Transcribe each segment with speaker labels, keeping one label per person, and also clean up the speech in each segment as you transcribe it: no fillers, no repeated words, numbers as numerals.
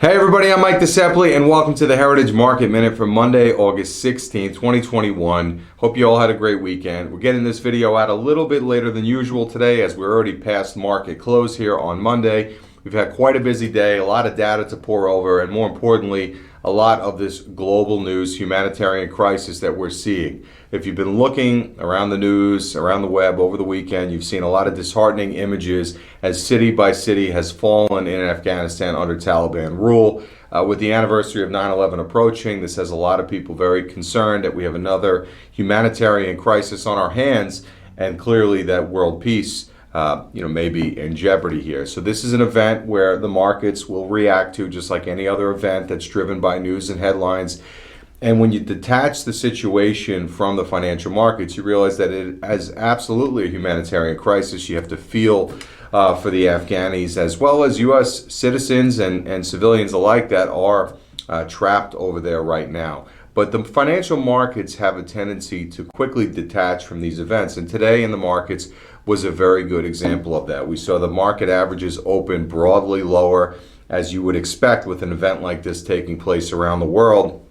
Speaker 1: Hey everybody, I'm Mike Desepoli and welcome to the Heritage Market Minute for Monday, August 16th, 2021. Hope you all had a great weekend. We're getting this video out a little bit later than usual today as we're already past market close here on Monday. We've had quite a busy day, a lot of data to pour over, and more importantly, a lot of this global news, humanitarian crisis that we're seeing. If you've been looking around the news, around the web over the weekend, you've seen a lot of disheartening images as city by city has fallen in Afghanistan under Taliban rule. With the anniversary of 9/11 approaching, this has a lot of people very concerned that we have another humanitarian crisis on our hands, and clearly that world peace may be in jeopardy here. So this is an event where the markets will react to just like any other event that's driven by news and headlines. And when you detach the situation from the financial markets, you realize that it is absolutely a humanitarian crisis. You have to feel for the Afghanis as well as U.S. citizens and civilians alike that are trapped over there right now. But the financial markets have a tendency to quickly detach from these events. And today in the markets was a very good example of that. We saw the market averages open broadly lower, as you would expect with an event like this taking place around the world.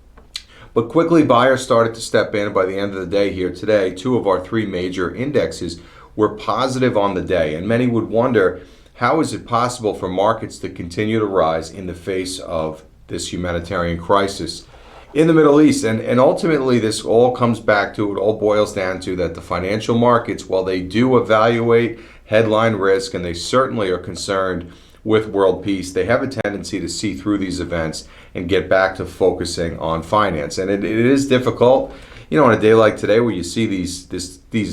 Speaker 1: But quickly buyers started to step in. By the end of the day here today, two of our three major indexes were positive on the day. And many would wonder, how is it possible for markets to continue to rise in the face of this humanitarian crisis in the Middle East? And ultimately, this all comes back to, it all boils down to that the financial markets, while they do evaluate headline risk, and they certainly are concerned with world peace, they have a tendency to see through these events and get back to focusing on finance. And it is difficult, on a day like today where you see these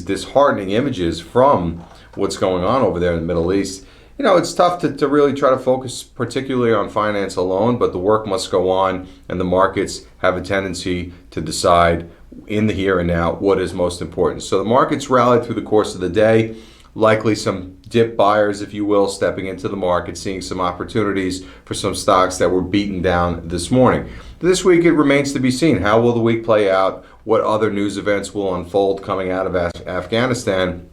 Speaker 1: disheartening images from what's going on over there in the Middle East. It's tough to really try to focus particularly on finance alone, but the work must go on, and the markets have a tendency to decide in the here and now what is most important. So the markets rallied through the course of the day. Likely some dip buyers, if you will, stepping into the market, seeing some opportunities for some stocks that were beaten down this morning. This week it remains to be seen. How will the week play out? What other news events will unfold coming out of Afghanistan?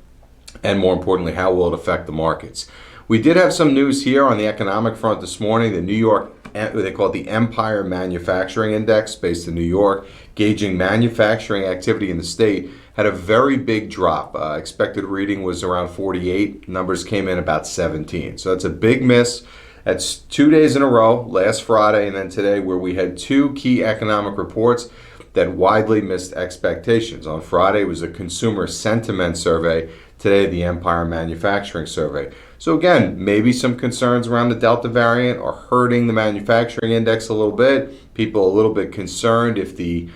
Speaker 1: And more importantly, how will it affect the markets? We did have some news here on the economic front this morning. The New York, they call it the Empire Manufacturing Index, based in New York, gauging manufacturing activity in the state, had a very big drop. Expected reading was around 48. Numbers came in about 17. So that's a big miss. That's 2 days in a row, last Friday and then today, where we had two key economic reports that widely missed expectations. On Friday was a consumer sentiment survey. Today, the Empire Manufacturing Survey. So again, maybe some concerns around the Delta variant are hurting the manufacturing index a little bit. People a little bit concerned if the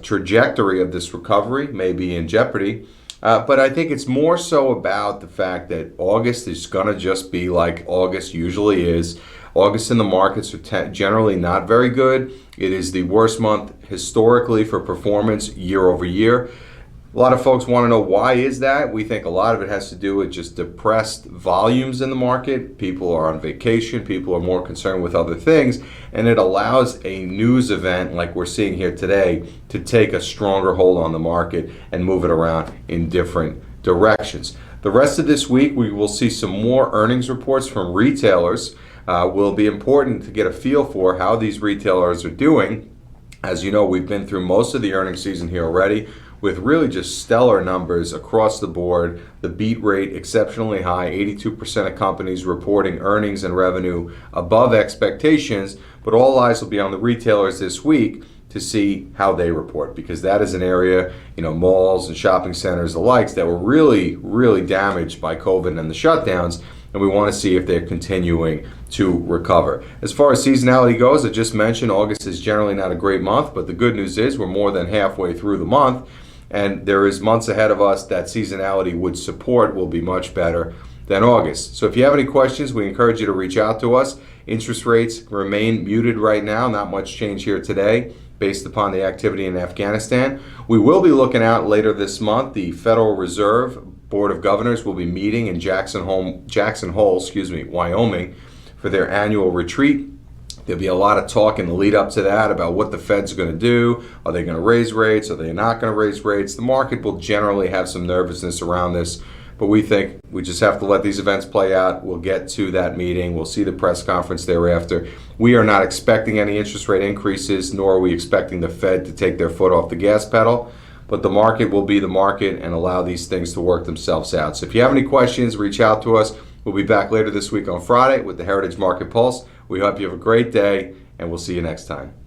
Speaker 1: trajectory of this recovery may be in jeopardy. But I think it's more so about the fact that August is going to just be like August usually is. August in the markets are generally not very good. It is the worst month historically for performance year over year. A lot of folks want to know why is that. We think a lot of it has to do with just depressed volumes in the market. People are on vacation. People are more concerned with other things. And it allows a news event like we're seeing here today to take a stronger hold on the market and move it around in different directions. The rest of this week, we will see some more earnings reports from retailers. Will be important to get a feel for how these retailers are doing. As you know, we've been through most of the earnings season here already, with really just stellar numbers across the board. The beat rate exceptionally high, 82% of companies reporting earnings and revenue above expectations, but all eyes will be on the retailers this week to see how they report, because that is an area, malls and shopping centers alike, that were really, really damaged by COVID and the shutdowns, and we want to see if they're continuing to recover. As far as seasonality goes, I just mentioned August is generally not a great month, but the good news is we're more than halfway through the month, and there is months ahead of us that seasonality would support will be much better than August. So if you have any questions, we encourage you to reach out to us. Interest rates remain muted right now, not much change here today based upon the activity in Afghanistan. We will be looking out later this month. The Federal Reserve Board of Governors will be meeting in Jackson Hole, Wyoming for their annual retreat. There'll be a lot of talk in the lead up to that about what the Fed's going to do. Are they going to raise rates? Are they not going to raise rates? The market will generally have some nervousness around this, but we think we just have to let these events play out. We'll get to that meeting. We'll see the press conference thereafter. We are not expecting any interest rate increases, nor are we expecting the Fed to take their foot off the gas pedal. But the market will be the market and allow these things to work themselves out. So if you have any questions, reach out to us. We'll be back later this week on Friday with the Heritage Market Pulse. We hope you have a great day, and we'll see you next time.